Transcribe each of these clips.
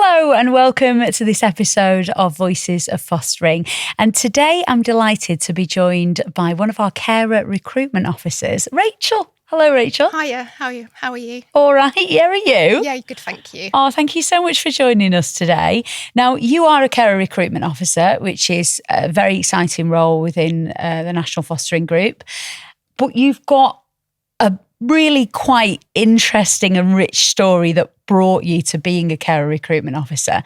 Hello and welcome to this episode of Voices of Fostering. And today I'm delighted to be joined by one of our carer recruitment officers, Rachel. Hello, Rachel. Hiya, how are you? All right, yeah, are you? Yeah, good, thank you. Oh, thank you so much for joining us today. Now, you are a carer recruitment officer, which is a very exciting role within the National Fostering Group. But you've got a really quite interesting and rich story that brought you to being a carer recruitment officer.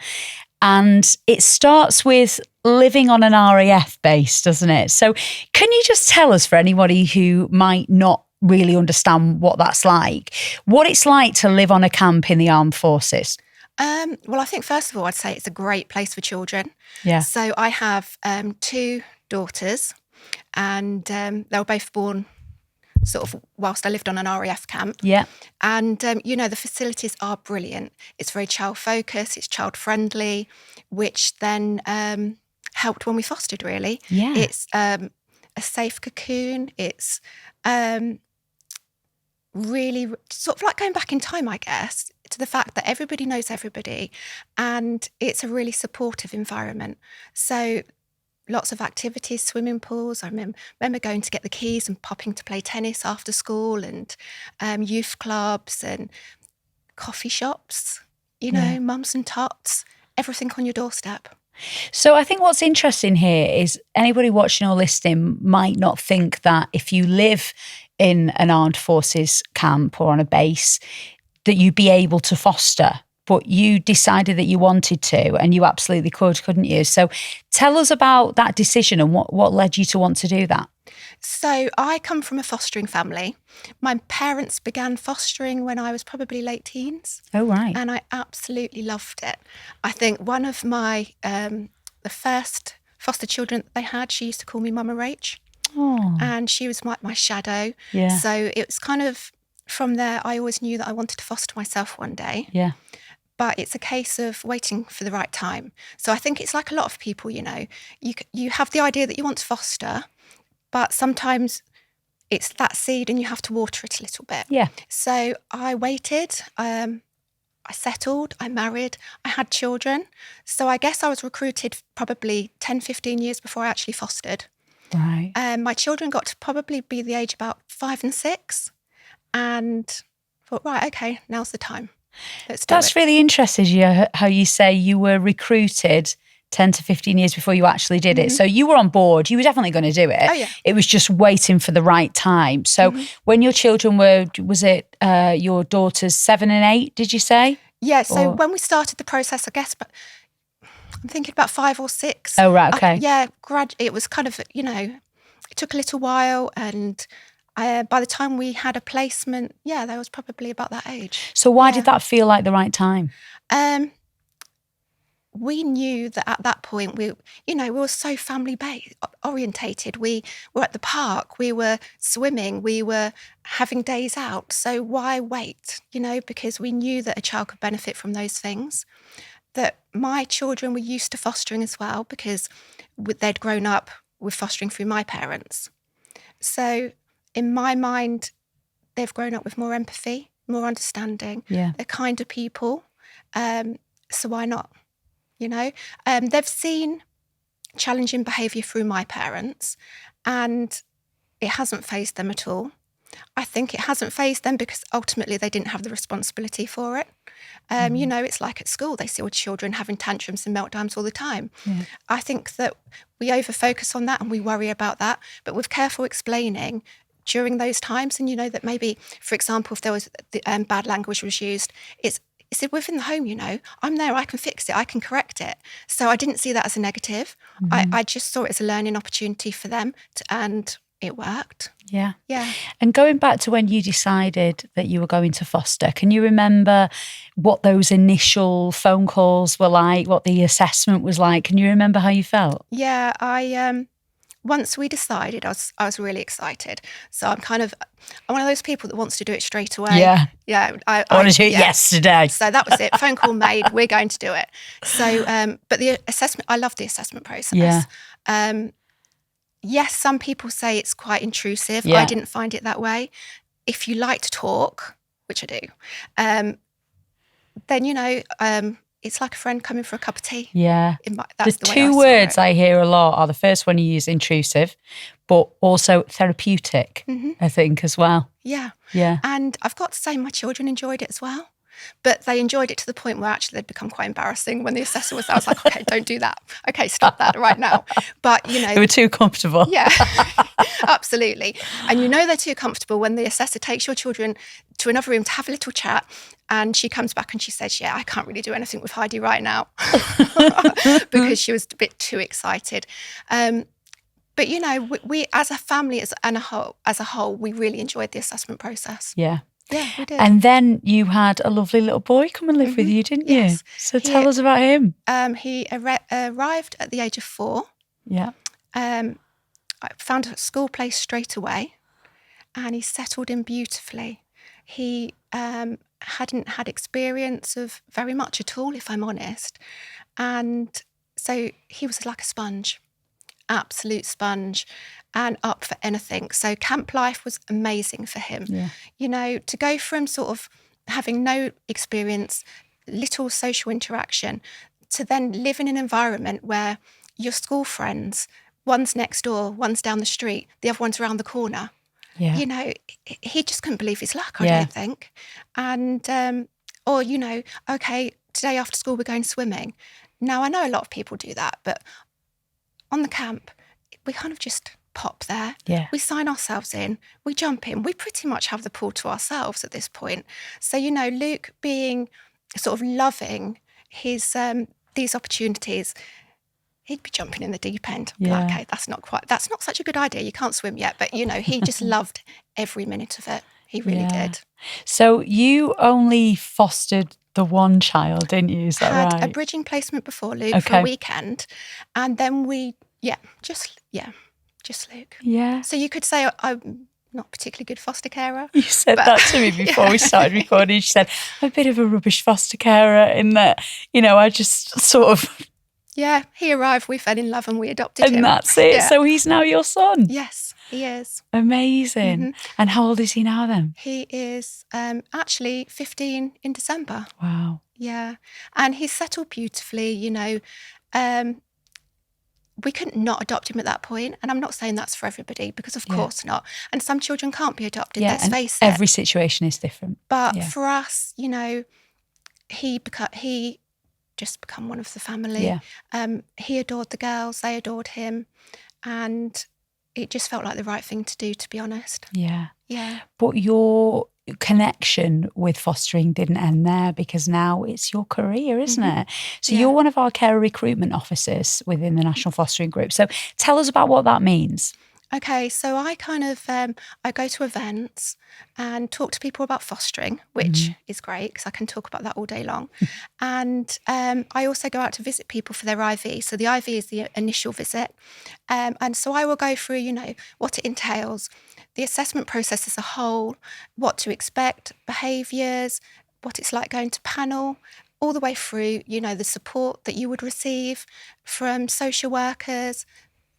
And it starts with living on an RAF base, doesn't it? So can you just tell us, for anybody who might not really understand what that's like, what it's like to live on a camp in the armed forces? Well, I think first of all, I'd say it's a great place for children. Yeah. So I have two daughters, and they were both born sort of whilst I lived on an RAF camp. Yeah. And, the facilities are brilliant. It's very child focused, it's child friendly, which then helped when we fostered, really. Yeah. It's a safe cocoon. It's really sort of like going back in time, I guess, to the fact that everybody knows everybody, and it's a really supportive environment. So lots of activities, swimming pools. I remember going to get the keys and popping to play tennis after school, and youth clubs and coffee shops, mums and tots, everything on your doorstep. So I think what's interesting here is anybody watching or listening might not think that if you live in an armed forces camp or on a base, that you'd be able to foster. But you decided that you wanted to, and you absolutely could, couldn't you? So tell us about that decision and what led you to want to do that. So I come from a fostering family. My parents began fostering when I was probably late teens. Oh, right. And I absolutely loved it. I think one of my, the first foster children that they had, she used to call me Mama Rach. Oh. And she was my shadow. Yeah. So it was kind of, from there, I always knew that I wanted to foster myself one day. Yeah. But it's a case of waiting for the right time. So I think it's like a lot of people, you have the idea that you want to foster, but sometimes it's that seed and you have to water it a little bit. Yeah. So I waited, I settled, I married, I had children. So I guess I was recruited probably 10, 15 years before I actually fostered. Right. My children got to probably be the age about 5 and 6, and thought, right, okay, now's the time. That's really interesting, how you say you were recruited 10 to 15 years before you actually did it. So you were on board, you were definitely going to do it. Oh, yeah. It was just waiting for the right time. So when your children was it your daughters 7 and 8, did you say? Yeah, so when we started the process, I guess, but I'm thinking about 5 or 6. Oh, right, okay. It was kind of, it took a little while, and by the time we had a placement, that was probably about that age. So why did that feel like the right time? We knew that at that point we were so family orientated. We were at the park, we were swimming, we were having days out. So why wait? Because we knew that a child could benefit from those things. That my children were used to fostering as well, because they'd grown up with fostering through my parents. So in my mind, they've grown up with more empathy, more understanding. Yeah. They're kinder people. So why not? They've seen challenging behaviour through my parents, and it hasn't fazed them at all. I think it hasn't fazed them because ultimately they didn't have the responsibility for it. It's like at school, they see all children having tantrums and meltdowns all the time. Yeah. I think that we over-focus on that and we worry about that, but with careful explaining during those times, and that maybe, for example, if there was bad language was used, it's within the home, I'm there, I can fix it, I can correct it. So I didn't see that as a negative. I just saw it as a learning opportunity for them, and it worked. Yeah. Yeah. And going back to when you decided that you were going to foster, can you remember what those initial phone calls were like, what the assessment was like? Can you remember how you felt? Yeah, once we decided, I was really excited. So I'm one of those people that wants to do it straight away. Yeah. Yeah. I want to do it yesterday. So that was it. Phone call made. We're going to do it. So, but the assessment, I love the assessment process. Yeah. Yes, some people say it's quite intrusive. Yeah. I didn't find it that way. If you like to talk, which I do, then, it's like a friend coming for a cup of tea. Yeah. That's the the way two I saw words it. I hear a lot are the first one you use, intrusive, but also therapeutic, I think, as well. Yeah. Yeah. And I've got to say, my children enjoyed it as well. But they enjoyed it to the point where actually they'd become quite embarrassing when the assessor was there. I was like, okay, don't do that. Okay, stop that right now. But, They were too comfortable. Yeah, absolutely. And they're too comfortable when the assessor takes your children to another room to have a little chat, and she comes back and she says, yeah, I can't really do anything with Heidi right now because she was a bit too excited. But, we as a family, as a whole, we really enjoyed the assessment process. Yeah. Yeah, we did. And then you had a lovely little boy come and live with you, didn't you? Yes. So tell us about him. He arrived at the age of 4. Yeah. I found a school place straight away, and he settled in beautifully. He hadn't had experience of very much at all, if I'm honest. And so he was like a sponge, absolute sponge, and up for anything. So camp life was amazing for him. Yeah. To go from sort of having no experience, little social interaction, to then live in an environment where your school friends, one's next door, one's down the street, the other one's around the corner. Yeah. He just couldn't believe his luck, I don't think. And, okay, today after school we're going swimming. Now, I know a lot of people do that, but on the camp, we kind of just pop there. Yeah. We sign ourselves in, we jump in. We pretty much have the pool to ourselves at this point. So, Luke being sort of loving his these opportunities, he'd be jumping in the deep end. Yeah. Okay, that's not such a good idea. You can't swim yet. But, he just loved every minute of it. He really did. So you only fostered the one child, didn't you? Is that Had right? a bridging placement before Luke for a weekend. And then just Luke. Yeah. So you could say I'm not particularly good foster carer. You said that to me before we started recording. You said, I'm a bit of a rubbish foster carer in that, I just sort of... Yeah, he arrived, we fell in love and we adopted him. And that's it. Yeah. So he's now your son. Yes, he is. Amazing. And how old is he now then? He is actually 15 in December. Wow. Yeah. And he's settled beautifully, we couldn't not adopt him at that point. And I'm not saying that's for everybody, because of course not. And some children can't be adopted, let's face it. Every situation is different. But for us, he just become one of the family. Yeah. He adored the girls, they adored him. And it just felt like the right thing to do, to be honest. Yeah. Yeah. But your connection with fostering didn't end there, because now it's your career, isn't it? So you're one of our carer recruitment officers within the National Fostering Group. So tell us about what that means. Okay, so I kind of, I go to events and talk to people about fostering, which is great because I can talk about that all day long. And I also go out to visit people for their IV. So the IV is the initial visit. And so I will go through, what it entails, the assessment process as a whole, what to expect, behaviours, what it's like going to panel, all the way through, the support that you would receive from social workers,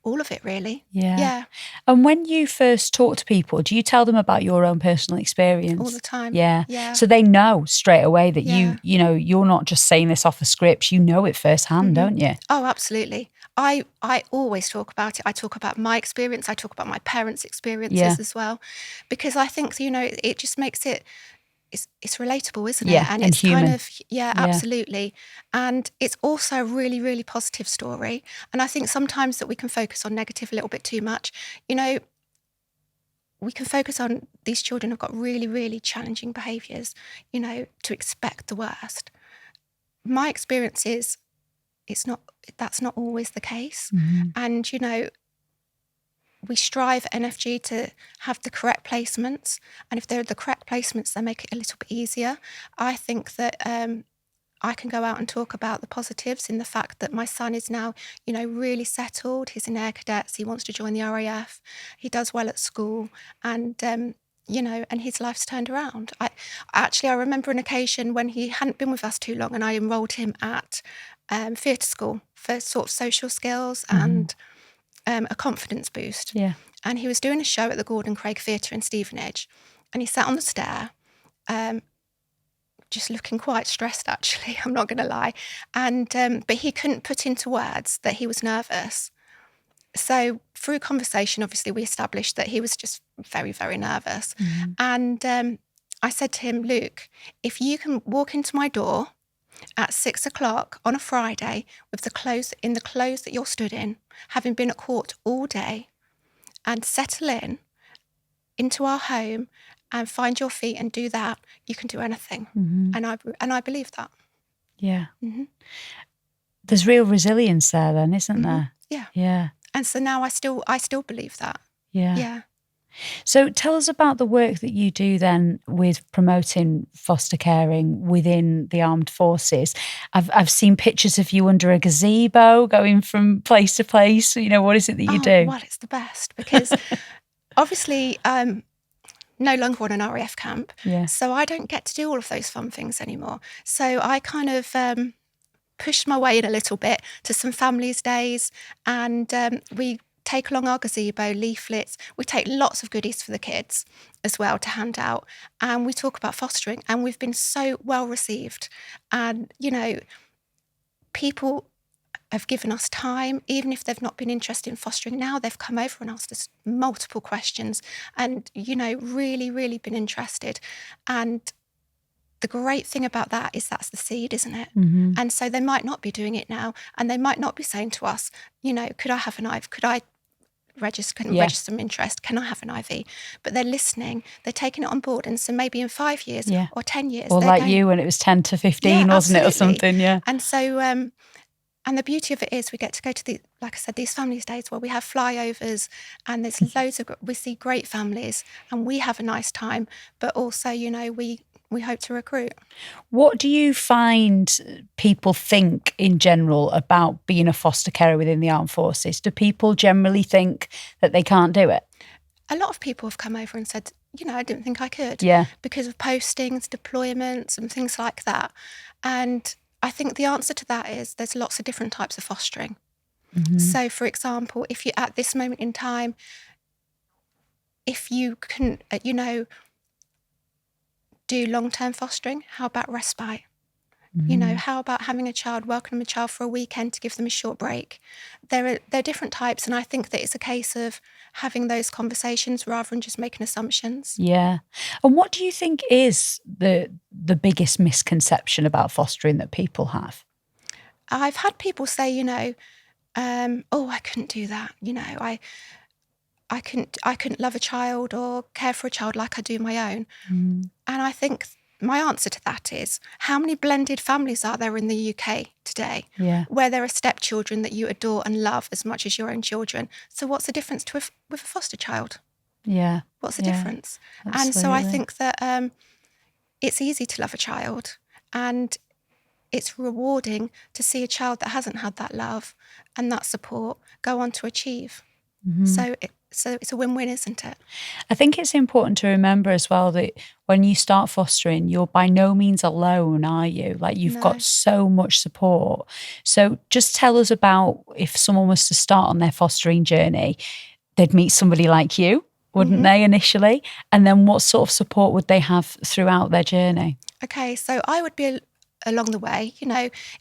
all of it, really. Yeah. And when you first talk to people, do you tell them about your own personal experience? All the time. Yeah. So they know straight away that you're not just saying this off a script, you know it firsthand, don't you? Oh, absolutely. I always talk about it. I talk about my experience. I talk about my parents' experiences as well, because I think, it just makes it, it's relatable, isn't it? Yeah, and it's human. kind of, absolutely. And it's also a really, really positive story. And I think sometimes that we can focus on negative a little bit too much. We can focus on these children have got really, really challenging behaviours, to expect the worst. My experience is that's not always the case. And, we strive at NFG to have the correct placements. And if they're the correct placements, they make it a little bit easier. I think that I can go out and talk about the positives in the fact that my son is now, really settled. He's in Air Cadets. He wants to join the RAF. He does well at school. And, and his life's turned around. I remember an occasion when he hadn't been with us too long and I enrolled him at theatre school for sort of social skills and a confidence boost. Yeah. And he was doing a show at the Gordon Craig Theatre in Stevenage, and he sat on the stair, just looking quite stressed, actually. I'm not going to lie. And but he couldn't put into words that he was nervous. So through conversation, obviously, we established that he was just very, very nervous. And I said to him, Luke, if you can walk into my door at 6 o'clock on a Friday with the clothes that you're stood in, having been at court all day, and settle into our home and find your feet and do that, you can do anything. And I believe that. Yeah. There's real resilience there then, isn't there? Yeah. Yeah. And so now I still believe that. Yeah. Yeah. So tell us about the work that you do then with promoting foster caring within the armed forces. I've seen pictures of you under a gazebo going from place to place. What is it that you do? Well, it's the best because obviously no longer on an RAF camp. Yeah. So I don't get to do all of those fun things anymore. So I kind of pushed my way in a little bit to some families' days, and we take along our gazebo, leaflets. We take lots of goodies for the kids as well to hand out. And we talk about fostering, and we've been so well received. And, people have given us time, even if they've not been interested in fostering. Now they've come over and asked us multiple questions and, really, really been interested. And the great thing about that is that's the seed, isn't it? And so they might not be doing it now, and they might not be saying to us, could I have an IV? Could I register some interest? Can I have an IV? But they're listening, they're taking it on board. And so maybe in 5 years or 10 years. Or like you when it was 10 to 15, wasn't it, or something? Yeah. And so, and the beauty of it is we get to go to like I said, these families' days where we have flyovers, and there's we see great families, and we have a nice time. But also, we hope to recruit. What do you find people think in general about being a foster carer within the armed forces? Do people generally think that they can't do it? A lot of people have come over and said, I didn't think I could. Yeah. Because of postings, deployments and things like that. And I think the answer to that is there's lots of different types of fostering. So, for example, if you at this moment in time, if you can, do long-term fostering, how about respite? How about having welcoming a child for a weekend to give them a short break? There are different types, and I think that it's a case of having those conversations rather than just making assumptions. Yeah. And what do you think is the biggest misconception about fostering that people have? I've had people say, I couldn't do that. I couldn't love a child or care for a child like I do my own. And I think my answer to that is, how many blended families are there in the UK today where there are stepchildren that you adore and love as much as your own children? So what's the difference with a foster child? Yeah. What's the difference? Absolutely. And so I think that it's easy to love a child, and it's rewarding to see a child that hasn't had that love and that support go on to achieve. So it's a win-win, isn't it? I think it's important to remember as well that when you start fostering, you're by no means alone, are you? Like, you've got so much support. So just tell us about, if someone was to start on their fostering journey, they'd meet somebody like you, wouldn't they, initially? And then what sort of support would they have throughout their journey? Okay, so I would be along the way,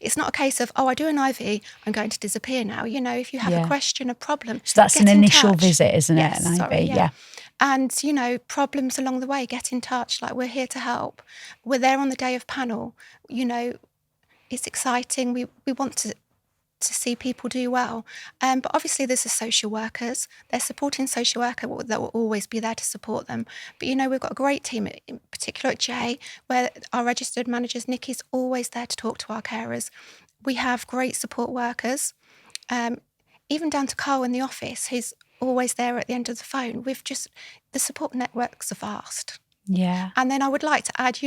it's not a case of, I do an IV, I'm going to disappear now. If you have a question, a problem. So that's an initial visit, isn't it? An IV, sorry. And, problems along the way, get in touch. Like, we're here to help. We're there on the day of panel. It's exciting. We want to see people do well. But obviously there's the social workers. They're supporting social worker that will always be there to support them. But, we've got a great team, in particular at J, where our registered managers, Nikki's always there to talk to our carers. We have great support workers, even down to Carl in the office, who's always there at the end of the phone. The support networks are vast. Yeah. And then I would like to add,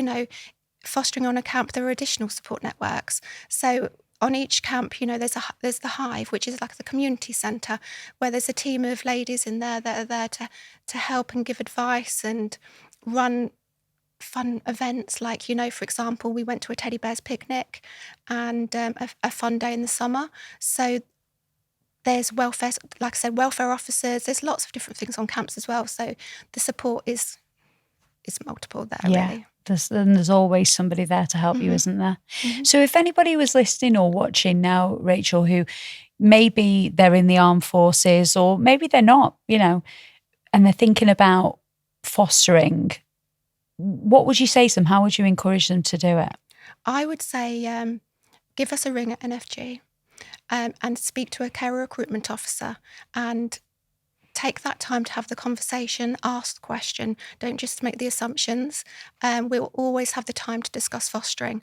fostering on a camp, there are additional support networks. So on each camp, there's the Hive, which is like the community centre, where there's a team of ladies in there that are there to help and give advice and run fun events. Like, for example, we went to a teddy bears picnic and a fun day in the summer. So there's welfare, like I said, welfare officers. There's lots of different things on camps as well. So the support is multiple there, really. There's always somebody there to help you, isn't there? So if anybody was listening or watching now, Rachel, who maybe they're in the armed forces or maybe they're not, and they're thinking about fostering, what would you say to them? How would you encourage them to do it? I would say give us a ring at NFG and speak to a carer recruitment officer and take that time to have the conversation, ask the question. Don't just make the assumptions. We'll always have the time to discuss fostering.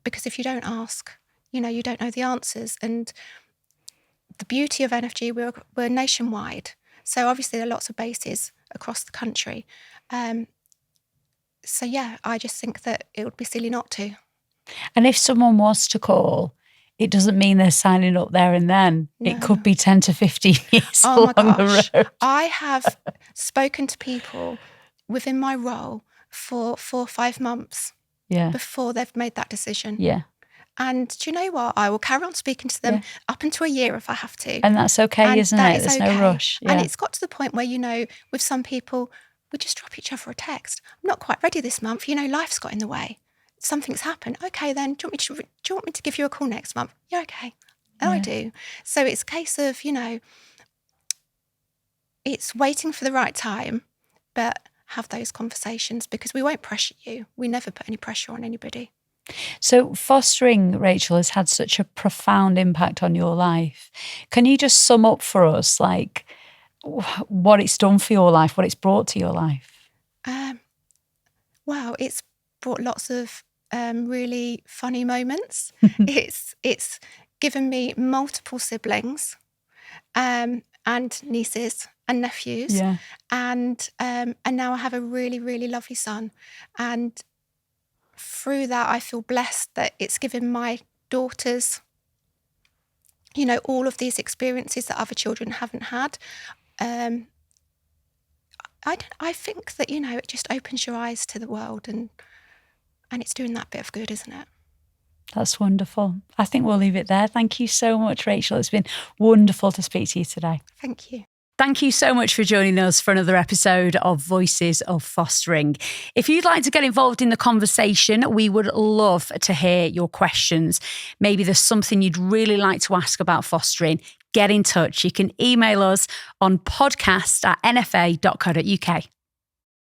Because if you don't ask, you don't know the answers. And the beauty of NFG, we're nationwide. So obviously there are lots of bases across the country. So yeah, I just think that it would be silly not to. And if someone was to call, it doesn't mean they're signing up there and then. No. It could be 10 to 15 years along the road. I have spoken to people within my role for 4 or 5 months before they've made that decision. Yeah. And do you know what? I will carry on speaking to them up into a year if I have to. And that's okay, isn't it? There's no rush. Yeah. And it's got to the point where, with some people, we just drop each other a text. I'm not quite ready this month. Life's got in the way. Something's happened. Okay, then, do you want me to give you a call next month? Yeah, okay. And I do. So it's a case of, it's waiting for the right time, but have those conversations because we won't pressure you. We never put any pressure on anybody. So fostering, Rachel, has had such a profound impact on your life. Can you just sum up for us, like, what it's done for your life, what it's brought to your life? Well, it's brought lots of really funny moments. It's given me multiple siblings and nieces and nephews. Yeah. And now I have a really, really lovely son. And through that, I feel blessed that it's given my daughters, all of these experiences that other children haven't had. I think that, it just opens your eyes to the world and it's doing that bit of good, isn't it? That's wonderful. I think we'll leave it there. Thank you so much, Rachel. It's been wonderful to speak to you today. Thank you. Thank you so much for joining us for another episode of Voices of Fostering. If you'd like to get involved in the conversation, we would love to hear your questions. Maybe there's something you'd really like to ask about fostering. Get in touch. You can email us on podcast@nfa.co.uk.